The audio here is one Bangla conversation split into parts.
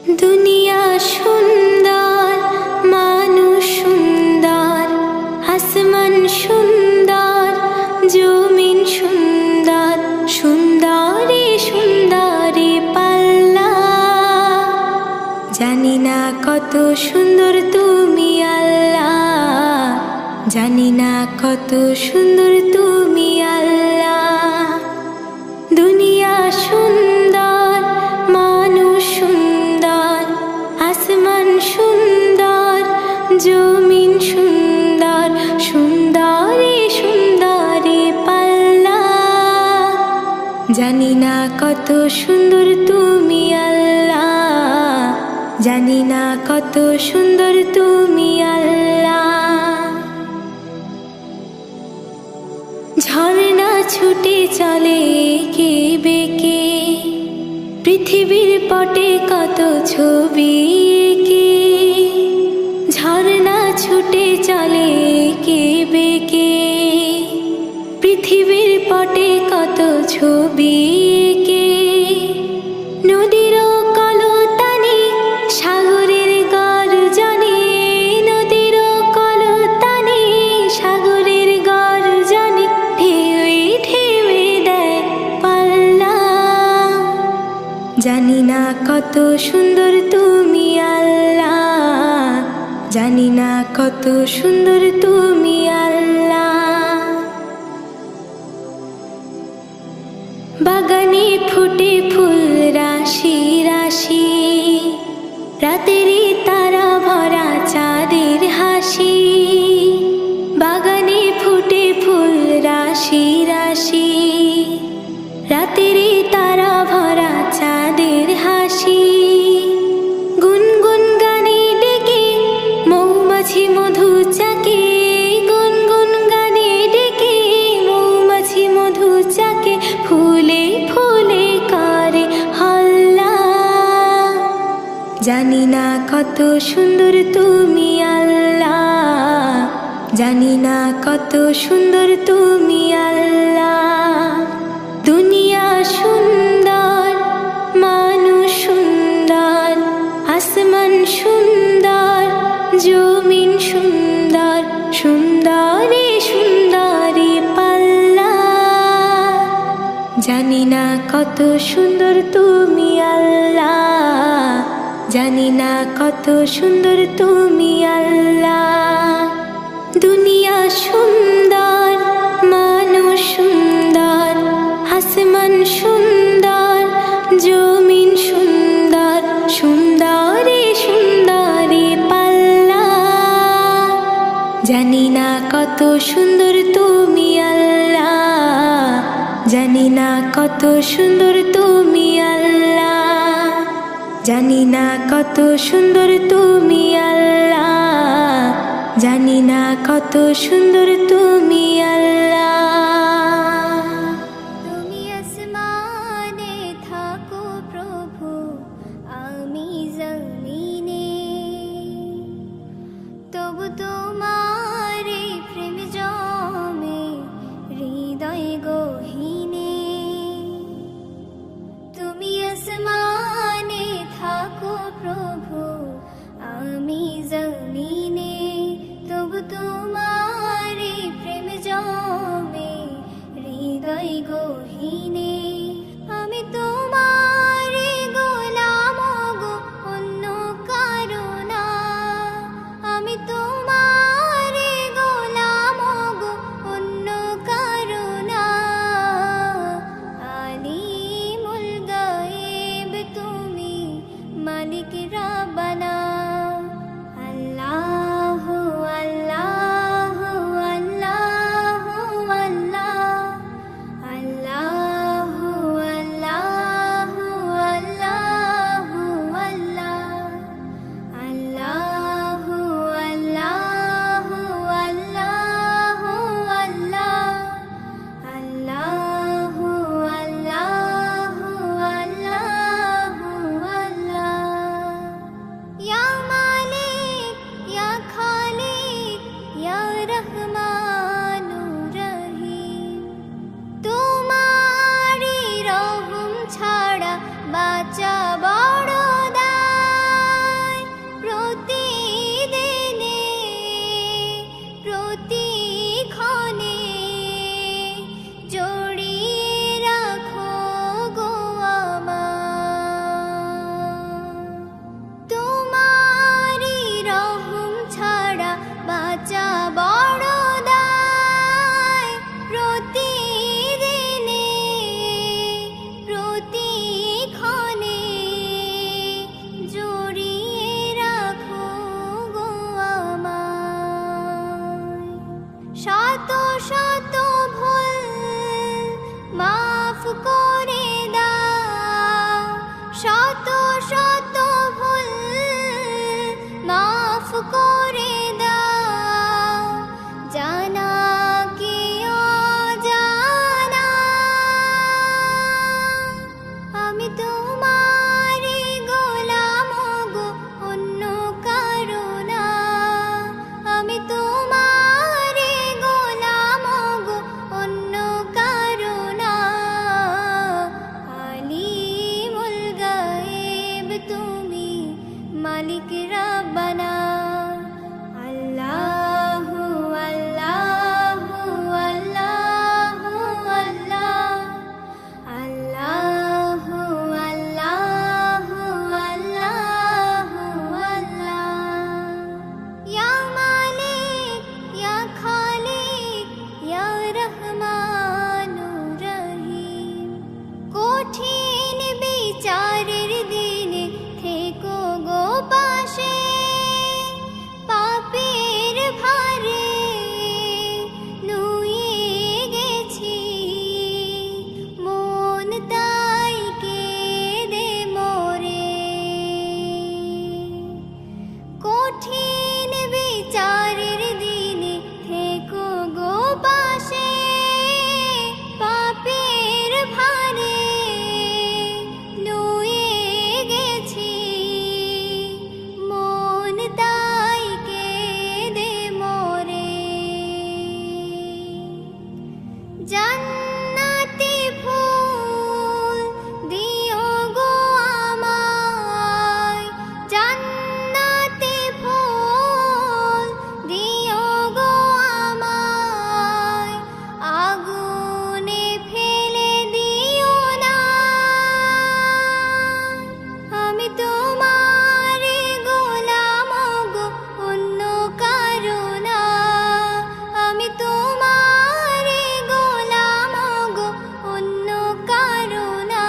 দুনিয়া সুন্দর, মানুষ সুন্দর, আসমান সুন্দর, জমিন সুন্দর, সুন্দরী সুন্দরী পাল্লা। জানি না কত সুন্দর তুমি আল্লাহ, জানি না কত সুন্দর তুমি আল্লাহ। দুনিয়া সুন্দর, মানুষ সুন্দর, আসমান সুন্দর, জমিন সুন্দর, সুন্দরী সুন্দরী পাল্লা। জানি না কত সুন্দর তুমি আল্লাহ, জানি না কত সুন্দর তুমি আল্লাহ। ঝর্ণা ছুটে চলে কে বেঁকে, পৃথিবীর পটে কত ছবি এঁকে। ঝর্ণা ছুটে চলে কে বেঁকে, পৃথিবীর পটে কত ছবি এঁকে। নদীর কলতানি সাগরের গর্জনে, নদীর কলতানি সাগরের গর্জনে, ঢেউয়ে ঢেউয়ে দেয় পাল্লা। জানি না কত সুন্দর তুমি আল্লাহ, জানি না কত সুন্দর তুমি আল্লাহ। বাগানে ফুটে ফুল রাশি রাশি, রাতেরই তারা ভরা চাঁদের হাসি। বাগানে ফুটে ফুল রাশি রাশি, রাতেরই তারা ভরা চাঁদের হাসি। গুনগুন গানে ডেকে মৌমাছি মধু চাকে, গুনগুন গানে ডেকে মৌমাছি মধু চাকে। ফুলে ফুলে করে হল্লা। জানি না কত সুন্দর তুমি আল্লাহ, জানি না কত সুন্দর তুমি আল্লাহ। দুনিয়া সুন্দর, মানুষ সুন্দর, আসমান সুন্দর, জমিন সুন্দর, সুন্দরী সুন্দরী পাল্লা। জানি না কত সুন্দর তুমি আল্লাহ, জানি না কত সুন্দর তুমি আল্লাহ। দুনিয়া সুন্দর, মানুষ সুন্দর, আসমান সুন্দর, জমিন সুন্দর, সুন্দরী সুন্দরী পাল্লা। জানি না কত সুন্দর তুমি আল্লাহ, জানি না কত সুন্দর তুমি আল্লাহ, জানি না কত সুন্দর তুমি আল্লাহ, জানি না কত সুন্দর তুমি আল্লাহ। তুমি আসমানে থাকো প্রভু, আমি জমিনে, তবু তোমার এই প্রেম জমে হৃদয় গহীনে। তুমি আসমানে থাকো প্রভু, আমি জমিনে, তবু তোমার এই প্রেম জমে মালিক রব্বানা আল্লাহু আল্লাহু আল্লাহু আল্লাহ আল্লাহু আল্লাহু আল্লাহু আল্লাহ ইয়া মালিক ইয়া খালিক ইয়া রহমানুর রহিম কঠিন বিচারের দিনে থেকো গো পাশে পাপের ভারে নুয়ে গেছি মন তাই কেঁদে মরে কঠিন বিচারের দিনে থেকো গো পাশে পাপের ভারে নুয়ে গেছি মন তাই কেঁদে মরে জান্নাতি ফুল দিও গো আমায় জান্নাতি ফুল দিও গো আমায় আগুনে ফেলে দিও না আমি তোমার গোলাম গো অন্য কারো না আমি তোমার গোলাম গো অন্য কারো না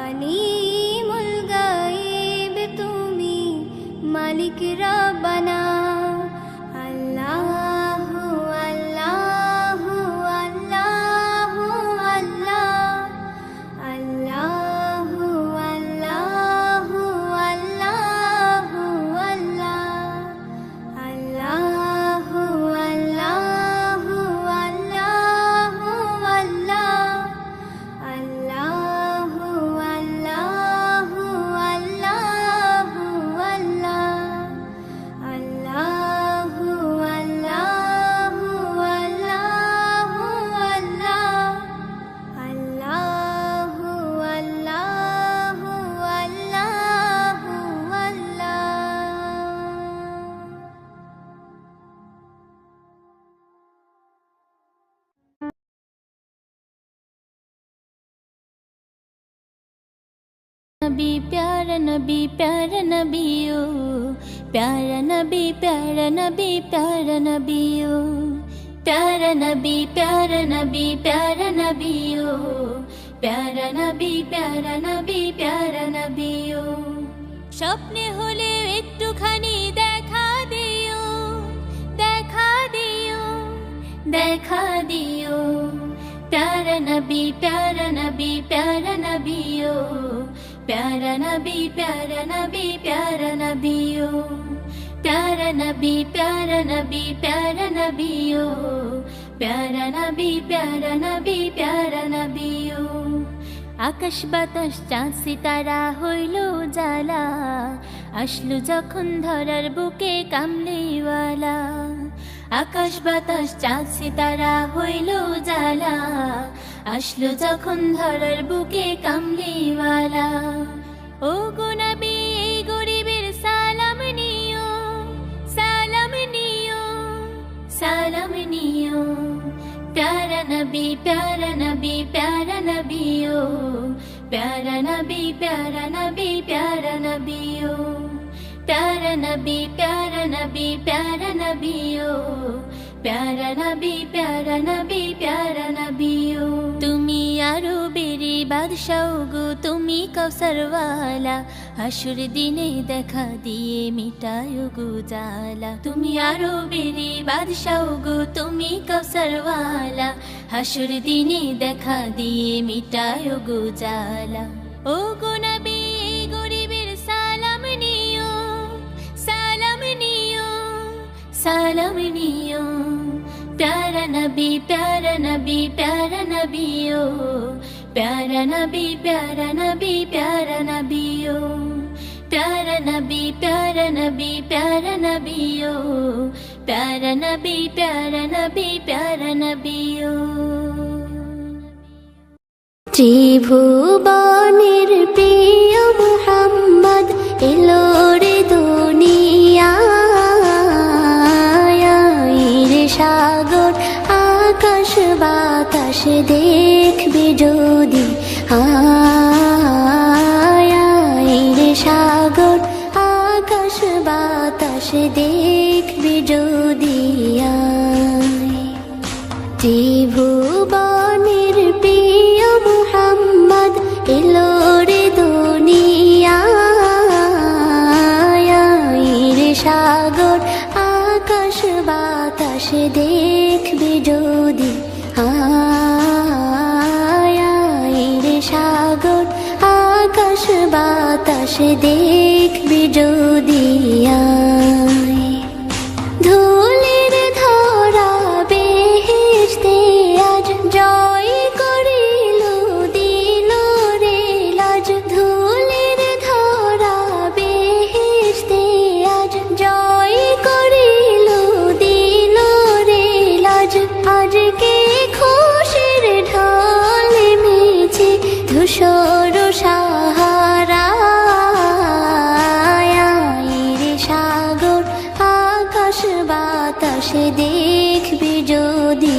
আলিমুল গায়েব তুমি মালিক রব্বানা আল্লাহু আল্লাহু আল্লাহু আল্লাহ আল্লাহু আল্লাহু আল্লাহু আল্লাহ আল্লাহু আল্লাহু আল্লাহু আল্লাহ আল্লাহু আল্লাহু আল্লাহু আল্লাহ আল্লাহু আল্লাহু আল্লাহু আল্লাহ আল্লাহু আল্লাহু আল্লাহু नबी प्यारा नबी ओ प्यारा नबी प्यारा नबी ओ प्यारा नबी ओ प्यारा नबी ओ স্বপ্নে হলে একটুখানি দেখা দিও দেখা দিও দেখা দিও प्यारा नबी ओ प्यारा नबी ओ प्यारा नबी ओ प्यारा नबी ओ प्यारा नबी ओ আকাশ বাতাস চাঁদ সিতারা হইল জ্বালা আসলো যখন ধরার বুকে কামলিওয়ালা আকাশ বাতাস চাঁদ সিতারা হইল জ্বালা আসলো যখন ধরার বুকে কামলিওয়ালা ও গো নবী এই গরিবের সালাম নিও সালাম নিও সালাম নিও प्यारा नबी ओ प्यारा नबी ओ प्यारा नबी ओ प्यारा नबी ओ प्यारा नबी ओ তুমি আরবেরি বাদশাহ গো তুমি কাউসারওয়ালা হাসুর দিনে দেখা দিয়ে মিটায়ো গো জ্বালা তুমি আরবেরি বাদশাহ গো তুমি কাউসারওয়ালা হাসুর দিনে দেখা দিয়ে মিটায়ো গো জ্বালা ও গো নবী এই গরিবের সালাম নিও সালাম নিও সালাম নিও प्यारा नबी ओ प्यारा नबी ओ प्यारा नबी ओ ত্রিভুবনের প্রিয় মুহাম্মদ দেখবি যদি আয় রে সাগর আকাশ বাতাস দেখবি যদি আয় ত্রিভুবনের প্রিয় মুহাম্মদ এলো রে দুনিয়ায় রে সাগর আকাশ বাতাস দেখবি যদি আয় রে সাগর আকাশ বাতাস দেখবি যদি আয় ধুলির ধরা বেহেশতে আজ জয় করিল দিল রে লাজ ধুলির ধরা বেহেশতে আজ জয় করিল দিল রে লাজ আজকে খুশির ঢল মেছে ধূসর সাহারা রে সাগর আকাশ বাতাস দেখবি যদি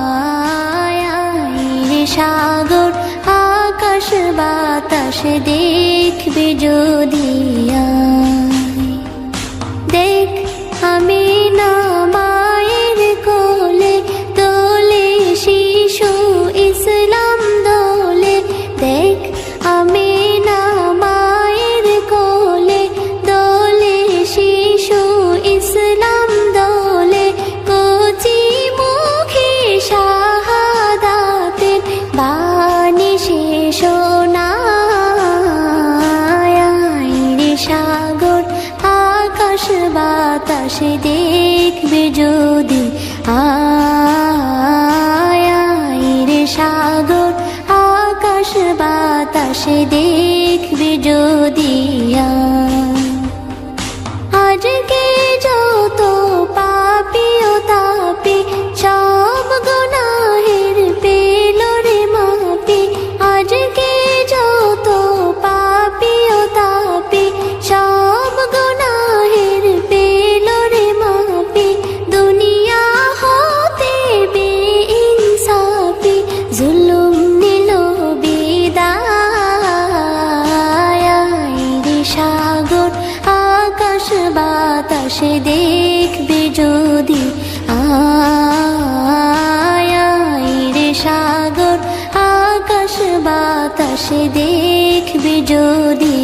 আয় রে সাগর আকাশ বাতাস দেখবি যদি আয় দেখ আমি না মায়ের কোলে দোলে শিশু ইসলাম দোলে দেখ আমি না মায়ের কোলে দোলে শিশু ইসলাম দোলে কচি মুখে শাহাদাতের বাণী শেষ শোনায় রে সাগর আকাশ বাতাস দেখবি যদি আয় রে সাগর আকাশ বাতাস দেখবি যদি আজকে যত পাপি ও তাপি সব গুনাহের পেল রে মাপি আজকে যত পাপি ও তাপি সব গুনাহের পেল রে মাপি দুনিয়া হতে বেইনসাফি জুলুম নিল বিদায় রে সাগর আকাশ বাতাস দেখবি যদি আয় রে সাগর আকাশ বাতাস দেখবি যদি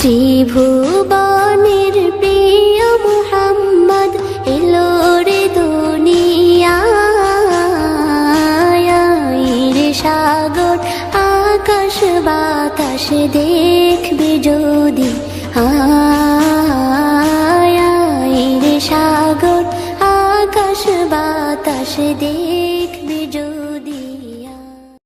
ত্রিভুবনের প্রিয় মুহাম্মদ এলো রে দুনিয়ায় রে সাগর আকাশ বাতাস দেখবি যদি